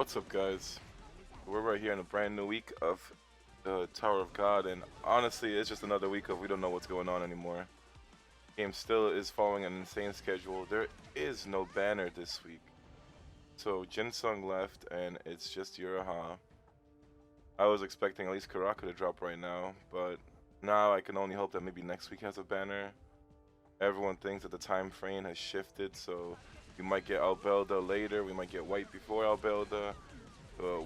What's up, guys? We're right here in a brand new week of the Tower of God, and honestly, it's just another week of we don't know what's going on anymore. Game still is following an insane schedule. There is no banner this week. So Jinsung left, and it's just Yuraha. I was expecting at least Karaka to drop right now, but now I can only hope that maybe next week has a banner. Everyone thinks that the time frame has shifted, so we might get Albelda later, we might get White before Albelda.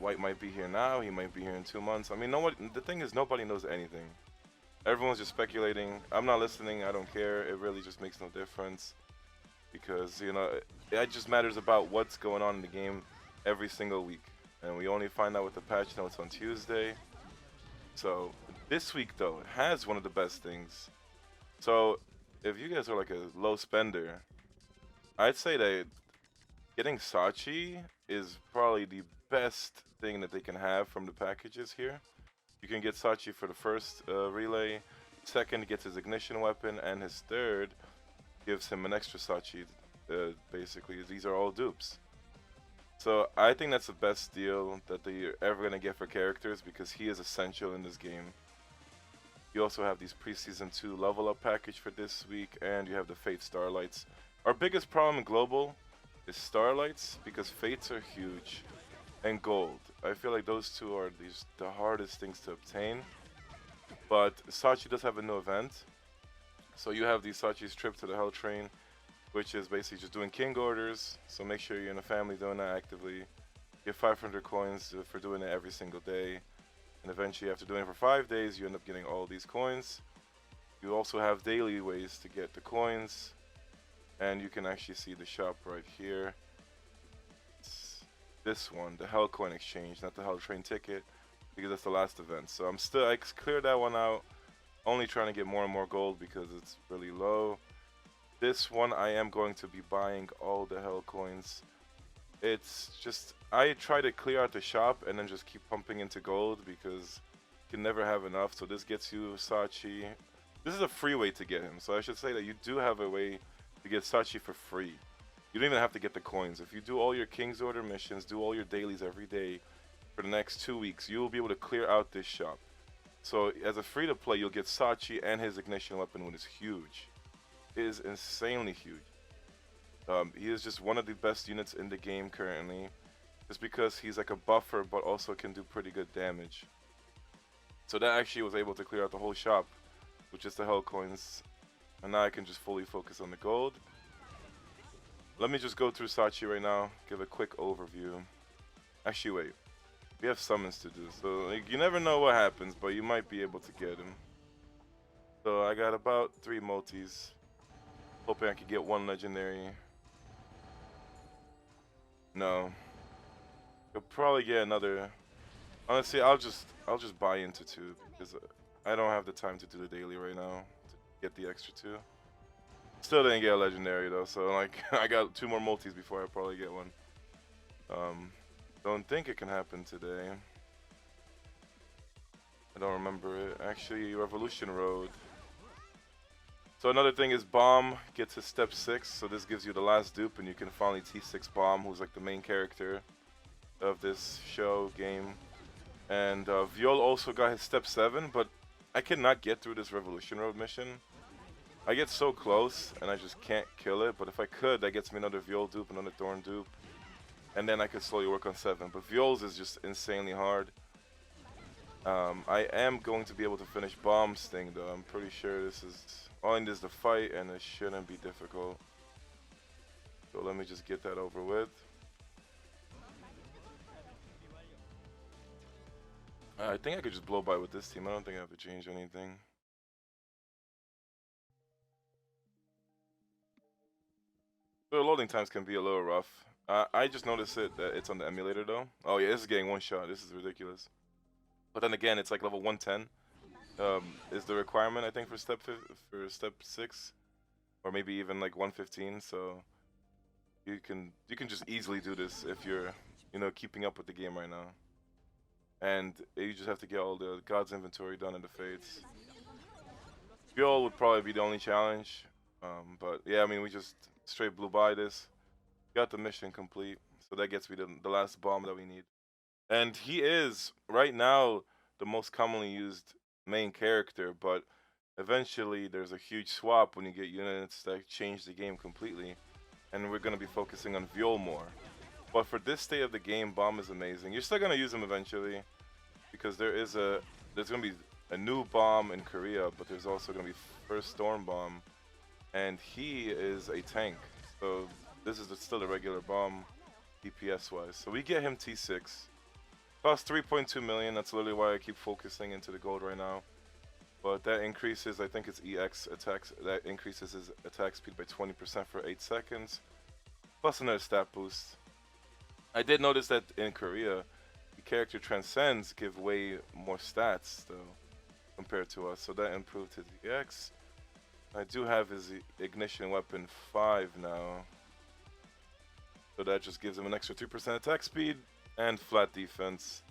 White might be here now, he might be here in 2 months. I mean, the thing is, nobody knows anything. Everyone's just speculating. I'm not listening, I don't care. It really just makes no difference. Because, it just matters about what's going on in the game every single week. And we only find out with the patch notes on Tuesday. So, this week, though, it has one of the best things. So, if you guys are like a low spender, I'd say that getting Sachi is probably the best thing that they can have from the packages here. You can get Sachi for the first relay, second gets his ignition weapon, and his third gives him an extra Sachi. Basically, these are all dupes. So I think that's the best deal that they're ever gonna get for characters because he is essential in this game. You also have these preseason 2 level up package for this week, and you have the Fate Starlights. Our biggest problem in global is Starlights because Fates are huge, and Gold. I feel like those two are the hardest things to obtain. But Sachi does have a new event. So you have the Sachi's Trip to the Hell Train, which is basically just doing king orders. So make sure you're in a family doing that actively. Get 500 coins for doing it every single day. And eventually after doing it for 5 days, you end up getting all these coins. You also have daily ways to get the coins. And you can actually see the shop right here. It's this one, the Hell Coin Exchange, not the Hell Train ticket, because that's the last event. So I cleared that one out, only trying to get more and more gold because it's really low. This one I am going to be buying all the Hell Coins. It's just, I try to clear out the shop and then just keep pumping into gold because you can never have enough. So this gets you Sachi. This is a free way to get him. So I should say that you do have a way to get Sachi for free. You don't even have to get the coins. If you do all your King's Order missions, do all your dailies every day for the next 2 weeks, you will be able to clear out this shop. So as a free to play, you'll get Sachi and his ignition weapon, which is huge. It is insanely huge. He is just one of the best units in the game currently, just because he's like a buffer but also can do pretty good damage. So that actually was able to clear out the whole shop, which is the Hell Coins. And now I can just fully focus on the gold. Let me just go through Sachi right now, give a quick overview. Actually, wait. We have summons to do, so like, you never know what happens, but you might be able to get him. So I got about 3 multis. Hoping I could get 1 legendary. No. You'll probably get another. Honestly, I'll just buy into 2 because I don't have the time to do the daily right now to get the extra 2. Still didn't get a legendary though, so like I got 2 more multis before I probably get one. Don't think it can happen today. I don't remember it. Actually, Revolution Road. So another thing is Bomb gets his step 6, so this gives you the last dupe and you can finally T6 Bomb, who's like the main character of this show, game. And Viol also got his step 7, but I cannot get through this Revolution Road mission. I get so close and I just can't kill it, but if I could, that gets me another Viol dupe, another Thorn dupe. And then I could slowly work on 7, but Viol's is just insanely hard. I am going to be able to finish Bomb's thing though. I'm pretty sure this is, all I need is the fight and it shouldn't be difficult. So let me just get that over with. I think I could just blow by with this team. I don't think I have to change anything. The loading times can be a little rough. I just noticed that it's on the emulator though. Oh yeah, this is getting 1 shot. This is ridiculous. But then again, it's like level 110 is the requirement I think for step 6, or maybe even like 115. So you can just easily do this if you're keeping up with the game right now. And you just have to get all the God's inventory done in the Fates. Fuel would probably be the only challenge. But yeah, I mean, we just straight blew by this. Got the mission complete. So that gets me the last bomb that we need. And he is, right now, the most commonly used main character, but eventually there's a huge swap when you get units that change the game completely. And we're going to be focusing on Viol more. But for this state of the game, Bomb is amazing. You're still going to use him eventually, because there's going to be a new Bomb in Korea, but there's also going to be first Storm Bomb. And he is a tank, so this is still a regular Bomb DPS wise. So we get him T6. Cost 3.2 million, that's literally why I keep focusing into the gold right now. But that increases, I think it's EX attacks, that increases his attack speed by 20% for 8 seconds. Plus another stat boost. I did notice that in Korea, the character Transcends give way more stats though, compared to us. So that improved his EX. I do have his ignition weapon 5 now. So that just gives him an extra 2% attack speed and flat defense.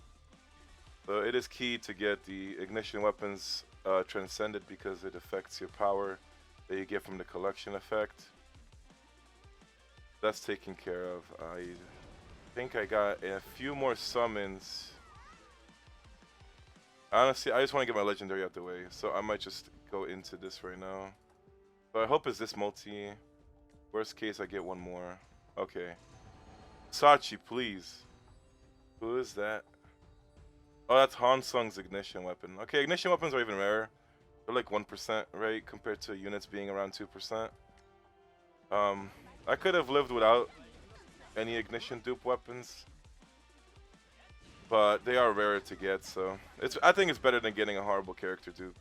So it is key to get the ignition weapons transcended because it affects your power that you get from the collection effect. That's taken care of. I think I got a few more summons. Honestly, I just want to get my legendary out the way, so I might just go into this right now. So I hope it's this multi. Worst case, I get one more. Okay. Sachi, please. Who is that? Oh, that's Han Sung's ignition weapon. Okay, ignition weapons are even rarer. They're like 1%, right? Compared to units being around 2%. I could have lived without any ignition dupe weapons. But they are rarer to get, so I think it's better than getting a horrible character dupe.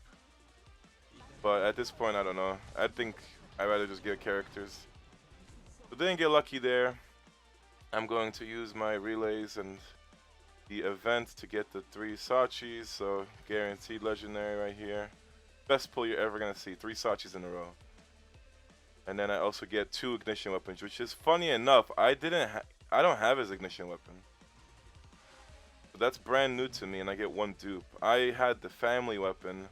But at this point, I don't know. I think I'd rather just get characters. So didn't get lucky there. I'm going to use my relays and the event to get the 3 Sachis, so guaranteed legendary right here. Best pull you're ever gonna see, 3 Sachis in a row. And then I also get 2 ignition weapons, which is funny enough, I don't have his ignition weapon. So that's brand new to me, and I get 1 dupe. I had the family weapon,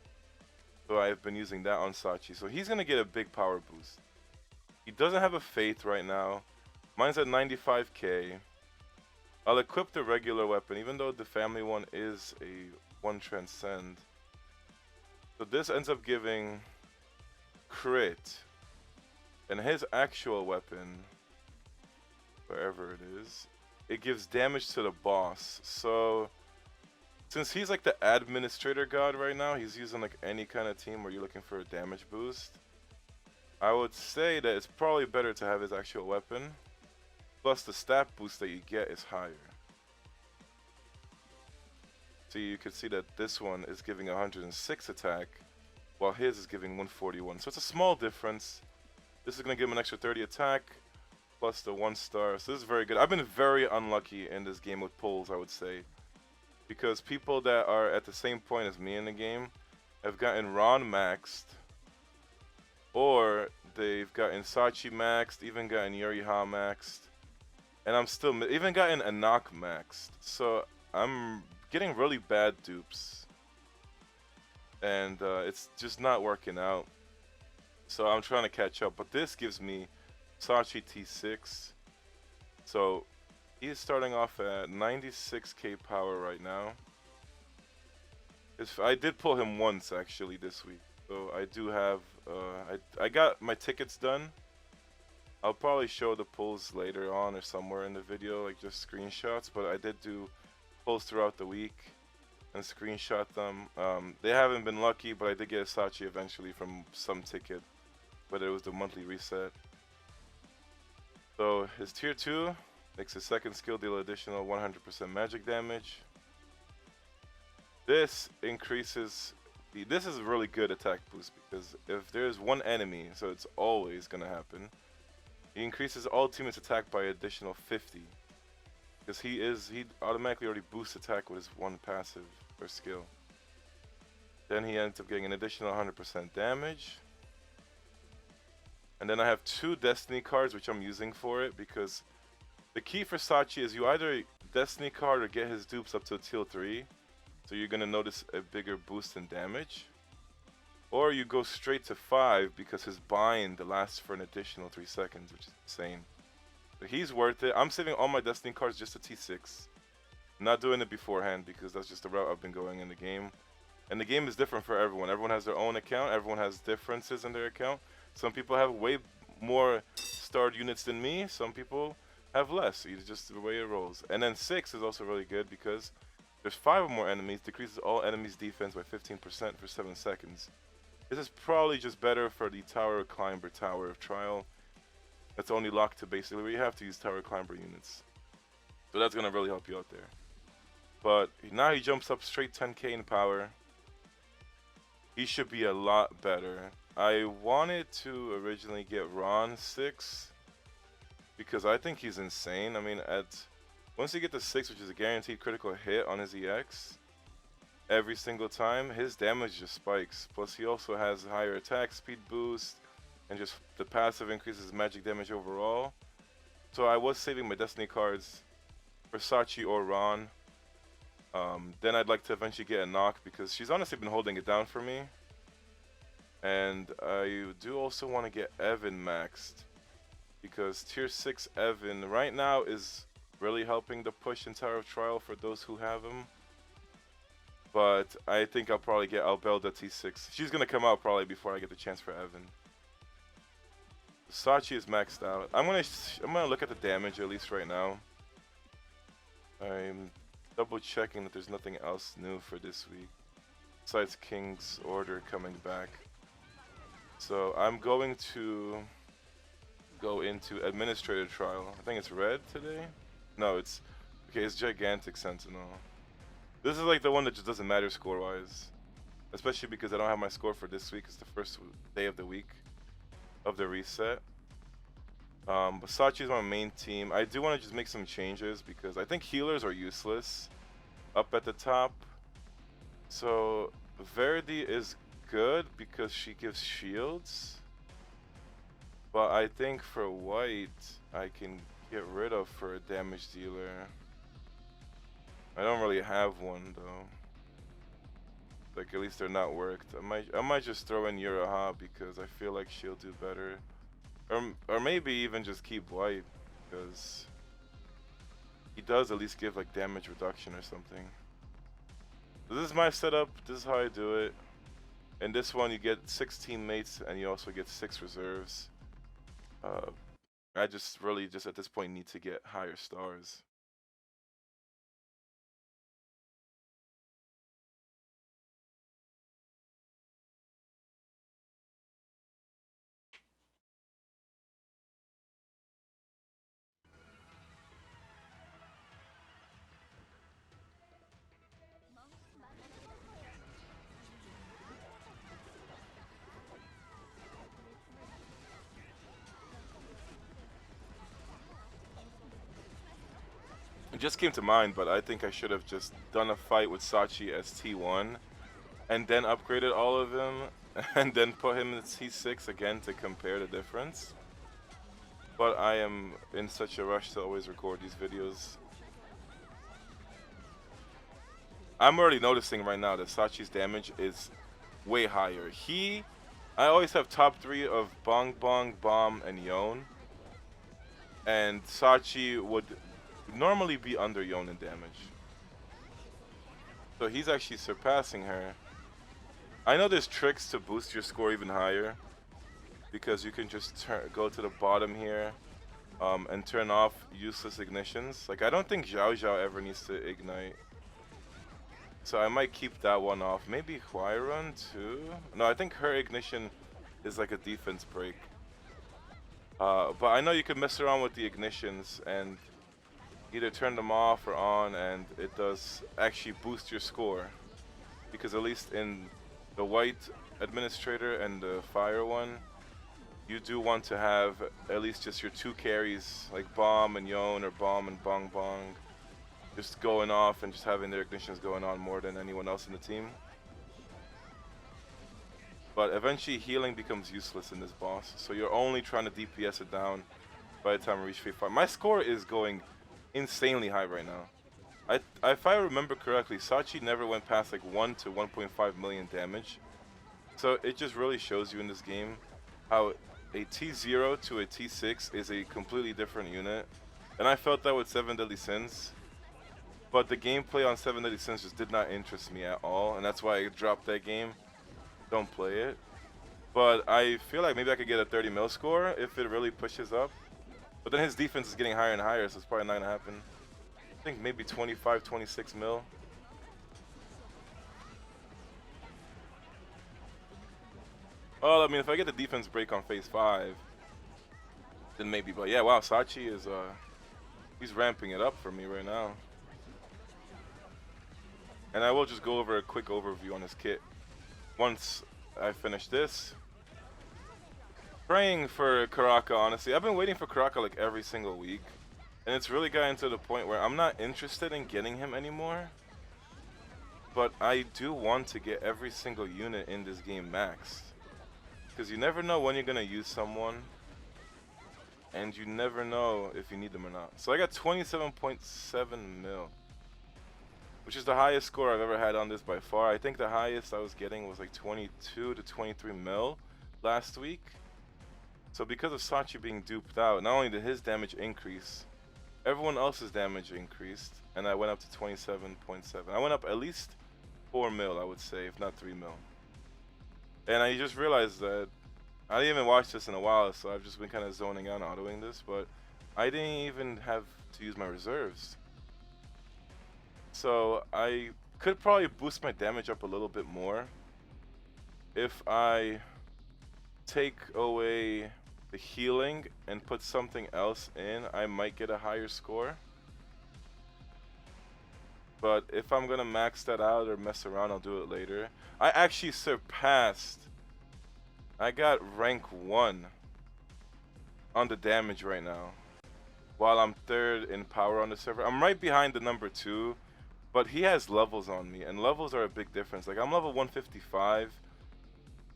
so I've been using that on Sachi. So he's gonna get a big power boost. He doesn't have a Faith right now. Mine's at 95k. I'll equip the regular weapon, even though the family one is a 1 transcend. So this ends up giving crit. And his actual weapon, wherever it is, it gives damage to the boss. So since he's like the administrator god right now, he's using like any kind of team where you're looking for a damage boost. I would say that it's probably better to have his actual weapon. Plus the stat boost that you get is higher. So you can see that this one is giving 106 attack, while his is giving 141. So it's a small difference. This is going to give him an extra 30 attack, plus the 1 star. So this is very good. I've been very unlucky in this game with pulls, I would say. Because people that are at the same point as me in the game have gotten Ron maxed, or they've gotten Sachi maxed, even gotten Yuriha maxed. And I'm still even gotten a knock maxed. So I'm getting really bad dupes. And it's just not working out. So I'm trying to catch up. But this gives me Sachi T6. So he's starting off at 96k power right now. I did pull him once actually this week. So I do have, I got my tickets done. I'll probably show the pulls later on or somewhere in the video, like just screenshots, but I did do pulls throughout the week and screenshot them. They haven't been lucky, but I did get a Sachi eventually from some ticket, whether it was the monthly reset. So his tier 2 makes his second skill deal additional 100% magic damage. This increases, this is a really good attack boost because if there's one enemy, so it's always gonna happen, he increases all teammates' attack by additional 50. Because he automatically already boosts attack with his 1 passive or skill. Then he ends up getting an additional 100% damage. And then I have 2 Destiny cards which I'm using for it because the key for Sachi is you either Destiny card or get his dupes up to tier 3. So you're going to notice a bigger boost in damage. Or you go straight to 5 because his bind lasts for an additional 3 seconds, which is insane. He's worth it. I'm saving all my Destiny cards just to T6. Not doing it beforehand because that's just the route I've been going in the game. And the game is different for everyone. Everyone has their own account. Everyone has differences in their account. Some people have way more starred units than me. Some people have less. It's just the way it rolls. And then 6 is also really good because there's 5 or more enemies. Decreases all enemies' defense by 15% for 7 seconds. This is probably just better for the Tower Climber Tower of Trial. That's only locked to basically where you have to use Tower Climber units. So that's going to really help you out there. But now he jumps up straight 10k in power. He should be a lot better. I wanted to originally get Ron 6 because I think he's insane. I mean, once you get the 6, which is a guaranteed critical hit on his EX, every single time, his damage just spikes. Plus, he also has higher attack speed boost, and just the passive increases magic damage overall. So I was saving my Destiny cards for Sachi or Ron. Then I'd like to eventually get a knock because she's honestly been holding it down for me. And I do also want to get Evan maxed because tier 6 Evan right now is really helping the push in Tower of Trial for those who have him. But I think I'll probably get Albelda T6. She's going to come out probably before I get the chance for Evan. Sachi is maxed out. I'm gonna look at the damage at least right now. I'm double checking that there's nothing else new for this week besides King's Order coming back. So I'm going to go into Administrator Trial. I think it's red today. No, it's Gigantic Sentinel. This is like the one that just doesn't matter score-wise, especially because I don't have my score for this week. It's the first day of the week of the reset. But Sachi is my main team. I do want to just make some changes because I think healers are useless up at the top. So Verdi is good because she gives shields. But I think for white, I can get rid of for a damage dealer. I don't really have one though. Like at least they're not worked. I might just throw in Yuraha because I feel like she'll do better. Or maybe even just keep white because he does at least give like damage reduction or something. So this is my setup. This is how I do it. In this one you get 6 teammates and you also get 6 reserves. I just really just at this point need to get higher stars. It just came to mind, but I think I should have just done a fight with Sachi as T1 and then upgraded all of them and then put him in T6 again to compare the difference. But I am in such a rush to always record these videos. I'm already noticing right now that Sachi's damage is way higher. I always have top 3 of Bong Bong, Bomb, and Yon. And Sachi would normally be under Yon in damage. So he's actually surpassing her. I know there's tricks to boost your score even higher because you can just go to the bottom here and turn off useless ignitions. Like I don't think Xiao Xiao ever needs to ignite. So I might keep that one off. Maybe Huayran too? No, I think her ignition is like a defense break. But I know you can mess around with the ignitions and either turn them off or on, and it does actually boost your score. Because at least in the white administrator and the fire one, you do want to have at least just your 2 carries, like Bomb and Yon or Bomb and Bong Bong, just going off and just having their ignitions going on more than anyone else in the team. But eventually healing becomes useless in this boss, so you're only trying to DPS it down by the time we reach phase 5. My score is going insanely high right now. If I remember correctly, Sachi never went past like 1 to 1.5 million damage. So it just really shows you in this game how a T0 to a T6 is a completely different unit. And I felt that with 7 Deadly Sins. But the gameplay on 7 Deadly Sins just did not interest me at all. And that's why I dropped that game. Don't play it. But I feel like maybe I could get a 30 mil score if it really pushes up. But then his defense is getting higher and higher, so it's probably not going to happen. I think maybe 25, 26 mil. Well, I mean, if I get the defense break on phase 5, then maybe. But yeah, wow, Sachi is, he's ramping it up for me right now. And I will just go over a quick overview on his kit. Once I finish this. Praying for Karaka, honestly. I've been waiting for Karaka like every single week. And it's really gotten to the point where I'm not interested in getting him anymore. But I do want to get every single unit in this game maxed. Because you never know when you're going to use someone. And you never know if you need them or not. So I got 27.7 mil. Which is the highest score I've ever had on this by far. I think the highest I was getting was like 22 to 23 mil last week. So because of Sachi being duped out, not only did his damage increase, everyone else's damage increased, and I went up to 27.7. I went up at least 4 mil, I would say, if not 3 mil. And I just realized that I didn't even watch this in a while, so I've just been kind of zoning out and autoing this, but I didn't even have to use my reserves. So I could probably boost my damage up a little bit more if I take away the healing and put something else in. I might get a higher score. But if I'm gonna max that out or mess around, I'll do it later. I actually surpassed. I got rank 1 on the damage right now, while I'm 3rd in power on the server. I'm right behind the number 2, but he has levels on me, and levels are a big difference. Like, I'm level 155.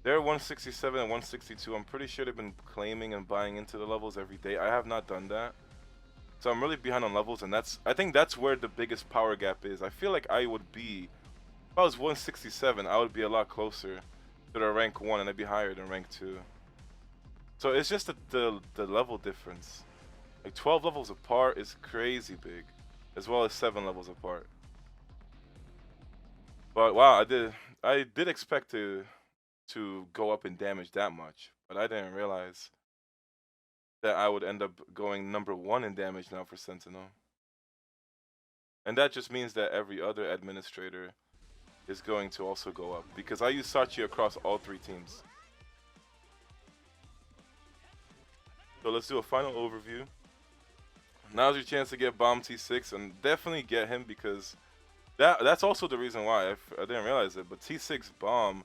They're 167 and 162. I'm pretty sure they've been claiming and buying into the levels every day. I have not done that. So I'm really behind on levels, and I think that's where the biggest power gap is. I feel like I would be, if I was 167, I would be a lot closer to the rank 1, and I'd be higher than rank 2. So it's just the level difference. Like 12 levels apart is crazy big, as well as 7 levels apart. But wow, I did expect to go up in damage that much, but I didn't realize that I would end up going number 1 in damage now for Sentinel. And that just means that every other administrator is going to also go up, because I use Sachi across all 3 teams. So let's do a final overview. Now's your chance to get Bomb T6, and definitely get him, because that's also the reason why I didn't realize it, but T6 Bomb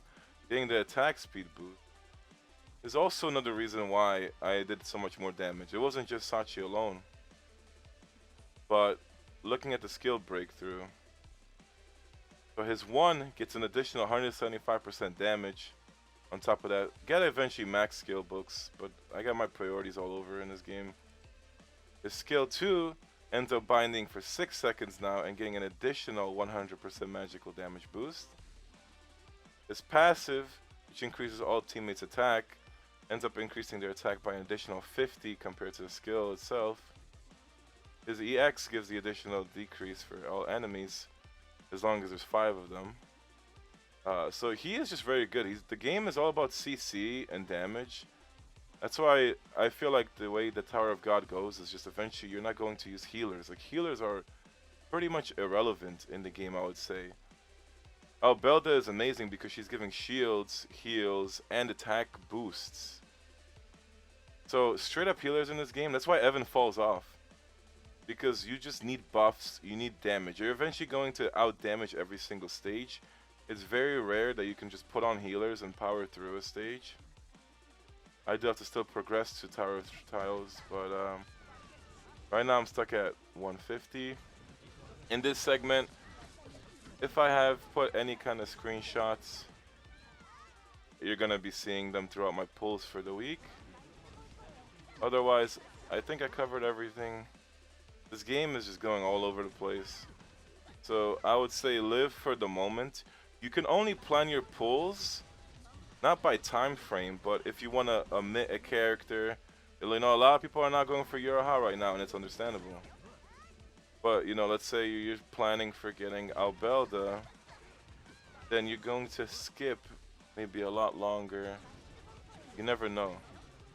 getting the attack speed boost is also another reason why I did so much more damage. It wasn't just Sachi alone, but looking at the skill breakthrough, so his 1 gets an additional 175% damage. On top of that, gotta eventually max skill books, but I got my priorities all over in this game. His skill 2 ends up binding for 6 seconds now and getting an additional 100% magical damage boost. His passive, which increases all teammates' attack, ends up increasing their attack by an additional 50 compared to the skill itself. His EX gives the additional decrease for all enemies, as long as there's 5 of them. So he is just very good. The game is all about CC and damage. That's why I feel like the way the Tower of God goes is just eventually you're not going to use healers. Like, healers are pretty much irrelevant in the game, I would say. Belda is amazing because she's giving shields, heals, and attack boosts. So straight up healers in this game, that's why Evan falls off. Because you just need buffs, you need damage. You're eventually going to out damage every single stage. It's very rare that you can just put on healers and power through a stage. I do have to still progress to Tower of Tiles, but right now I'm stuck at 150. In this segment, if I have put any kind of screenshots, you're gonna be seeing them throughout my pulls for the week. Otherwise, I think I covered everything. This game is just going all over the place. So I would say live for the moment. You can only plan your pulls not by time frame, but if you want to omit a character, you know, a lot of people are not going for Yuraha right now, and it's understandable. But, you know, let's say you're planning for getting Albelda, then you're going to skip maybe a lot longer. You never know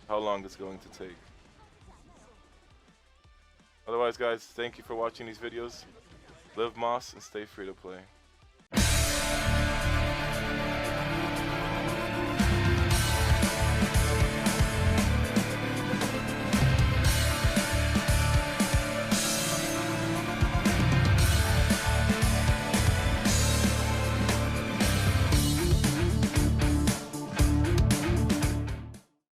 how long it's going to take. Otherwise, guys, thank you for watching these videos. Live Moss and stay free to play.